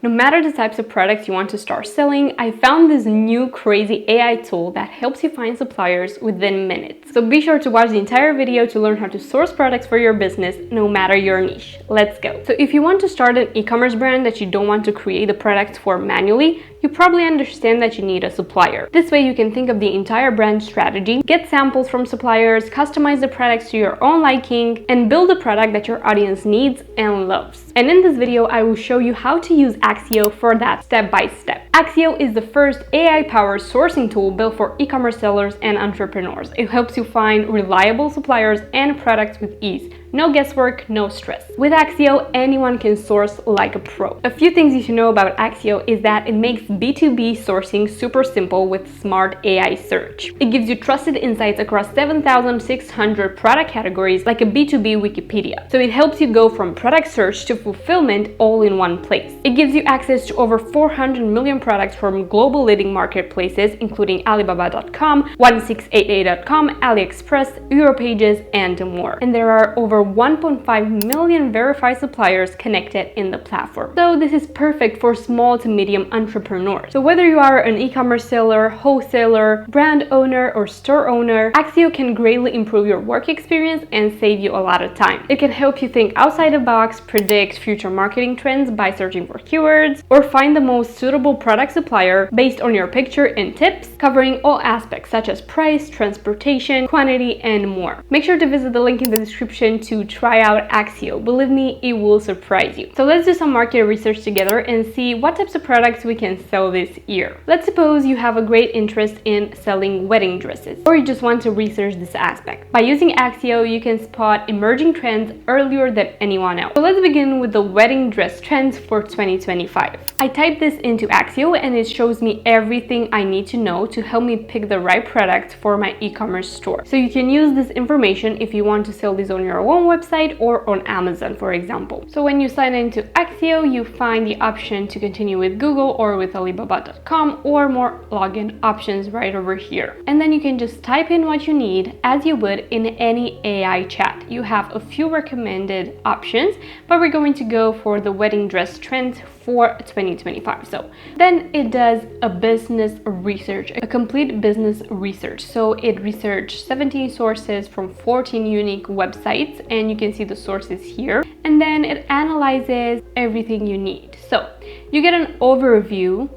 No matter the types of products you want to start selling, I found this new crazy AI tool that helps you find suppliers within minutes. So be sure to watch the entire video to learn how to source products for your business, no matter your niche. Let's go. So if you want to start an e-commerce brand that you don't want to create the products for manually, you probably understand that you need a supplier. This way you can think of the entire brand strategy, get samples from suppliers, customize the products to your own liking, and build a product that your audience needs and loves. And in this video, I will show you how to use Axio for that step by step. Axio is the first AI-powered sourcing tool built for e-commerce sellers and entrepreneurs. It helps you find reliable suppliers and products with ease. No guesswork, no stress. With Axio, anyone can source like a pro. A few things you should know about Axio is that it makes B2B sourcing super simple with smart AI search. It gives you trusted insights across 7,600 product categories like a B2B Wikipedia. So it helps you go from product search to fulfillment all in one place. It gives you access to over 400 million products from global leading marketplaces including Alibaba.com, 1688.com, AliExpress, Europages, and more. And there are over 1.5 million verified suppliers connected in the platform. So this is perfect for small to medium entrepreneurs. So whether you are an e-commerce seller, wholesaler, brand owner, or store owner, Axio can greatly improve your work experience and save you a lot of time. It can help you think outside the box, predict future marketing trends by searching for keywords, or find the most suitable product supplier based on your picture and tips, covering all aspects such as price, transportation, quantity, and more. Make sure to visit the link in the description to try out Axio. Believe me, it will surprise you. So let's do some market research together and see what types of products we can sell this year. Let's suppose you have a great interest in selling wedding dresses, or you just want to research this aspect. By using Axio, you can spot emerging trends earlier than anyone else. So let's begin with the wedding dress trends for 2025. I typed this into Axio and it shows me everything I need to know to help me pick the right product for my e-commerce store. So you can use this information if you want to sell these on your own website or on Amazon, for example. So when you sign into Axio, you find the option to continue with Google or with Alibaba.com or more login options right over here. And then you can just type in what you need as you would in any AI chat. You have a few recommended options, but we're going to go for the wedding dress trends for 2025. So then it does a business research, a complete business research. So it researched 17 sources from 14 unique websites, and you can see the sources here. And then it analyzes everything you need. So you get an overview.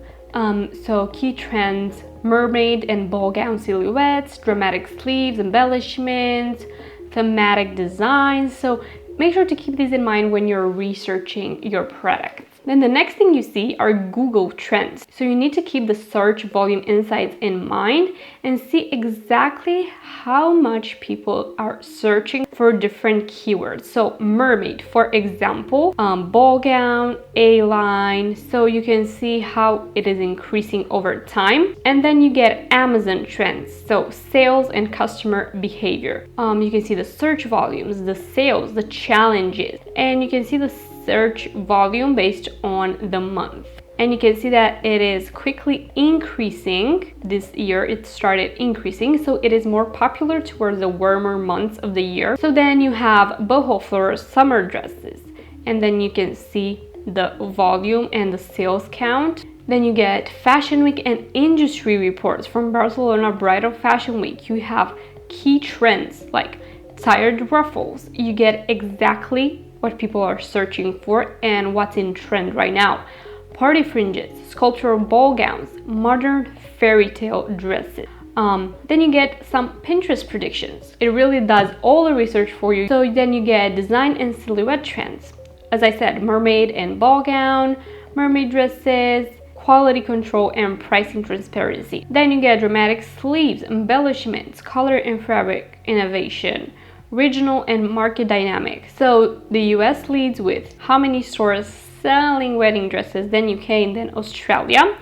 So key trends: mermaid and ball gown silhouettes, dramatic sleeves, embellishments, thematic designs. So make sure to keep these in mind when you're researching your product. Then the next thing you see are Google Trends. So you need to keep the search volume insights in mind and see exactly how much people are searching for different keywords. So mermaid, for example, ball gown, A-line. So you can see how it is increasing over time. And then you get Amazon Trends. So sales and customer behavior. You can see the search volumes, the sales, the challenges, and you can see the search volume based on the month. And you can see that it is quickly increasing. This year it started increasing, so it is more popular towards the warmer months of the year. So then you have boho floor summer dresses, and then you can see the volume and the sales count. Then you get Fashion Week and industry reports from Barcelona Bridal Fashion Week. You have key trends like tired ruffles. You get exactly what people are searching for and what's in trend right now. Party fringes, sculptural ball gowns, modern fairy tale dresses. Then you get some Pinterest predictions. It really does all the research for you. So then you get design and silhouette trends. As I said, mermaid and ball gown, mermaid dresses, quality control and pricing transparency. Then you get dramatic sleeves, embellishments, color and fabric innovation, regional and market dynamic. So the US leads with how many stores selling wedding dresses, then UK, and then Australia.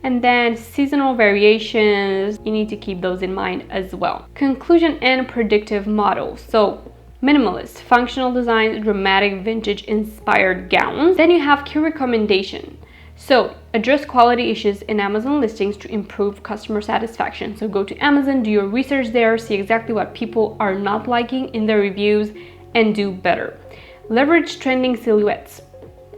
And then seasonal variations, you need to keep those in mind as well. Conclusion and predictive models. So minimalist, functional design, dramatic vintage inspired gowns. Then you have key recommendation. So address quality issues in Amazon listings to improve customer satisfaction. So go to Amazon, do your research there, see exactly what people are not liking in their reviews and do better. Leverage trending silhouettes.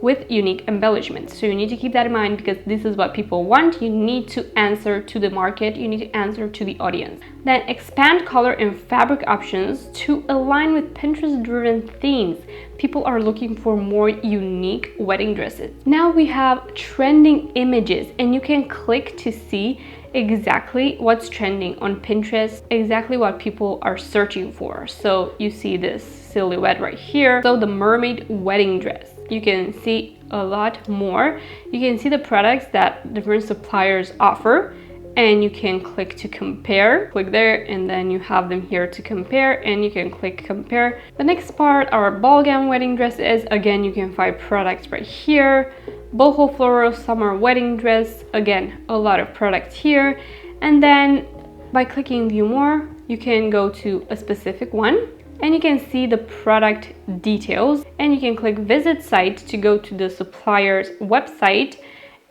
with unique embellishments. So you need to keep that in mind because this is what people want. You need to answer to the market, you need to answer to the audience. Then expand color and fabric options to align with Pinterest-driven themes. People are looking for more unique wedding dresses. Now we have trending images, and you can click to see exactly what's trending on Pinterest, exactly what people are searching for. So you see this silhouette right here. So the mermaid wedding dress. You can see a lot more. You can see the products that different suppliers offer, and you can click to compare. Click there, and then you have them here to compare, and you can click compare. The next part are ball gown wedding dresses. Again, you can find products right here. Boho floral summer wedding dress. Again, a lot of products here. And then by clicking view more, you can go to a specific one, and you can see the product details, and you can click visit site to go to the supplier's website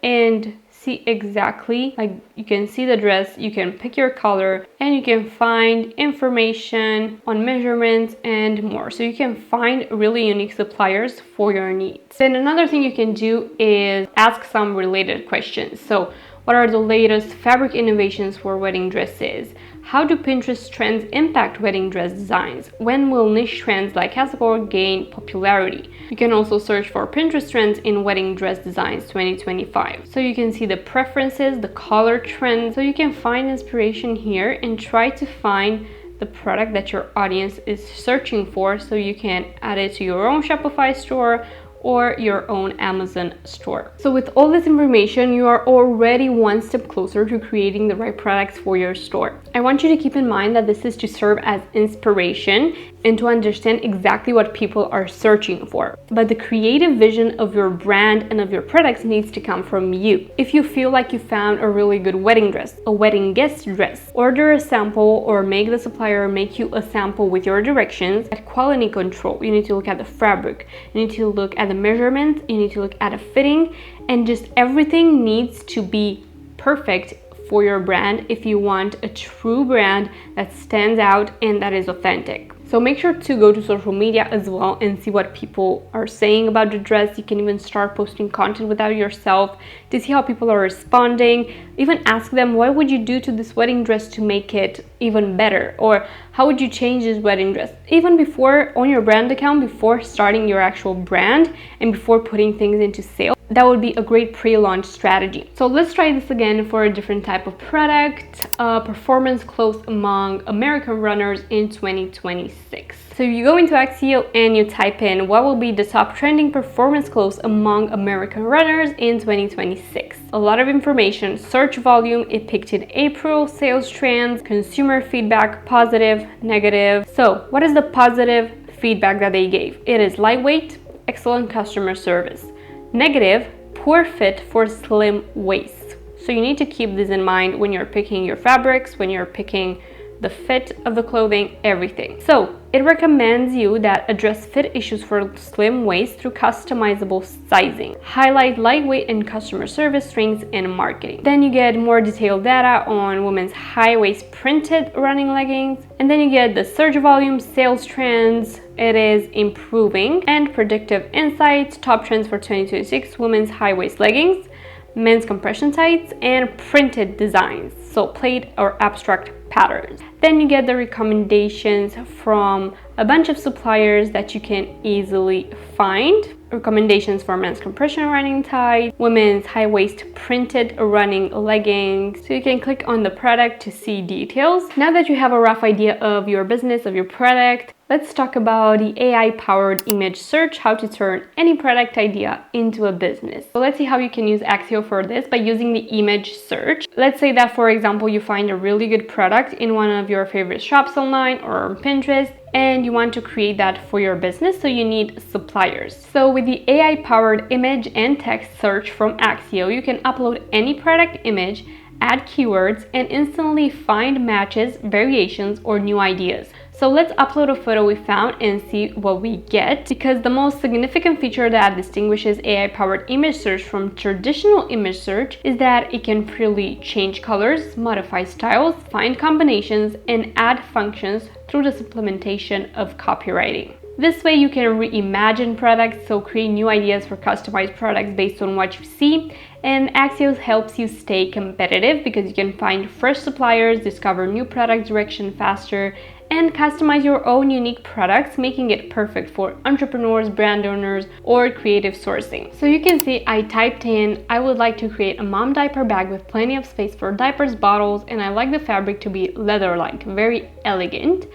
and see exactly, like you can see the dress, you can pick your color, and you can find information on measurements and more. So you can find really unique suppliers for your needs. Then another thing you can do is ask some related questions. So what are the latest fabric innovations for wedding dresses? How do Pinterest trends impact wedding dress designs? When will niche trends like casual gain popularity? You can also search for Pinterest trends in wedding dress designs 2025. So you can see the preferences, the color trends. So you can find inspiration here and try to find the product that your audience is searching for, so you can add it to your own Shopify store or your own Amazon store. So with all this information, you are already one step closer to creating the right products for your store. I want you to keep in mind that this is to serve as inspiration and to understand exactly what people are searching for. But the creative vision of your brand and of your products needs to come from you. If you feel like you found a really good wedding dress, a wedding guest dress, order a sample or make the supplier make you a sample with your directions. At quality control, you need to look at the fabric, you need to look at the measurements, you need to look at a fitting, and just everything needs to be perfect for your brand if you want a true brand that stands out and that is authentic. So make sure to go to social media as well and see what people are saying about the dress. You can even start posting content without yourself to see how people are responding. Even ask them, what would you do to this wedding dress to make it even better? Or how would you change this wedding dress? Even before, on your brand account, before starting your actual brand and before putting things into sale, that would be a great pre-launch strategy. So let's try this again for a different type of product, performance clothes among American runners in 2026. So you go into Axio and you type in what will be the top trending performance clothes among American runners in 2026. A lot of information, search volume, it picked in April, sales trends, consumer feedback, positive, negative. So what is the positive feedback that they gave? It is lightweight, excellent customer service. Negative, poor fit for slim waist. So you need to keep this in mind when you're picking your fabrics, when you're picking the fit of the clothing, everything. So it recommends you that address fit issues for slim waist through customizable sizing. Highlight lightweight and customer service strengths in marketing. Then you get more detailed data on women's high waist printed running leggings. And then you get the search volume, sales trends, it is improving, and predictive insights, top trends for 2026, women's high waist leggings, men's compression tights, and printed designs, so plaid or abstract patterns. Then you get the recommendations from a bunch of suppliers that you can easily find. Recommendations for men's compression running tights, women's high waist printed running leggings. So you can click on the product to see details. Now that you have a rough idea of your business, of your product, let's talk about the AI-powered image search, how to turn any product idea into a business. So let's see how you can use Axio for this by using the image search. Let's say that, for example, you find a really good product in one of your favorite shops online or on Pinterest, and you want to create that for your business, so you need suppliers. So with the AI-powered image and text search from Axio, you can upload any product image, add keywords, and instantly find matches, variations, or new ideas. So let's upload a photo we found and see what we get, because the most significant feature that distinguishes AI-powered image search from traditional image search is that it can freely change colors, modify styles, find combinations, and add functions through the implementation of copywriting. This way you can reimagine products, so create new ideas for customized products based on what you see. And Axio helps you stay competitive because you can find fresh suppliers, discover new product direction faster, and customize your own unique products, making it perfect for entrepreneurs, brand owners, or creative sourcing. So you can see I typed in, I would like to create a mom diaper bag with plenty of space for diapers, bottles, and I like the fabric to be leather-like, very elegant.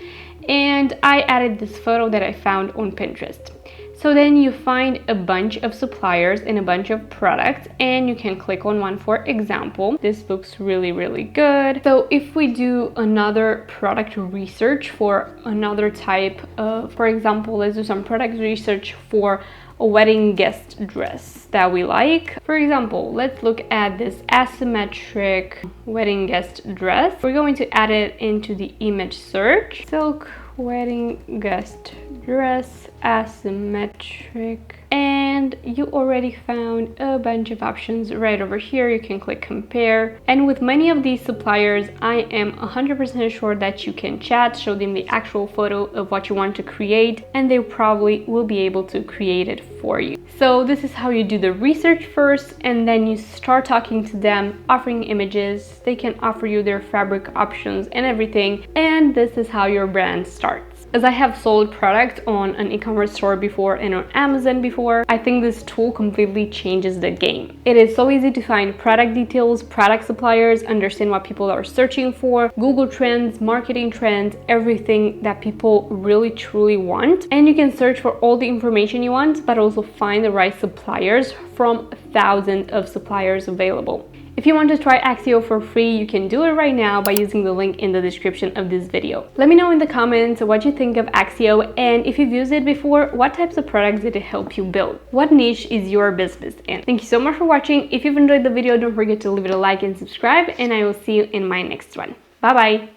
And I added this photo that I found on Pinterest. So then you find a bunch of suppliers and a bunch of products, and you can click on one. For example, this looks really good. So if we do another product research for another type of, for example, let's do some product research for a wedding guest dress that we like. For example, let's look at this asymmetric wedding guest dress. We're going to add it into the image search. Silk wedding guest dress asymmetric, and you already found a bunch of options right over here. You can click compare, and with many of these suppliers I am 100% sure that you can chat, show them the actual photo of what you want to create, and they probably will be able to create it for you. So this is how you do the research first, and then you start talking to them, offering images. They can offer you their fabric options and everything, and this is how your brand starts. As I have sold products on an e-commerce store before and on Amazon before, I think this tool completely changes the game. It is so easy to find product details, product suppliers, understand what people are searching for, Google Trends, marketing trends, everything that people really truly want. And you can search for all the information you want, but also find the right suppliers from thousands of suppliers available. If you want to try Axio for free, you can do it right now by using the link in the description of this video. Let me know in the comments what you think of Axio, and if you've used it before, what types of products did it help you build? What niche is your business in? Thank you so much for watching. If you've enjoyed the video, don't forget to leave it a like and subscribe, and I will see you in my next one. Bye bye!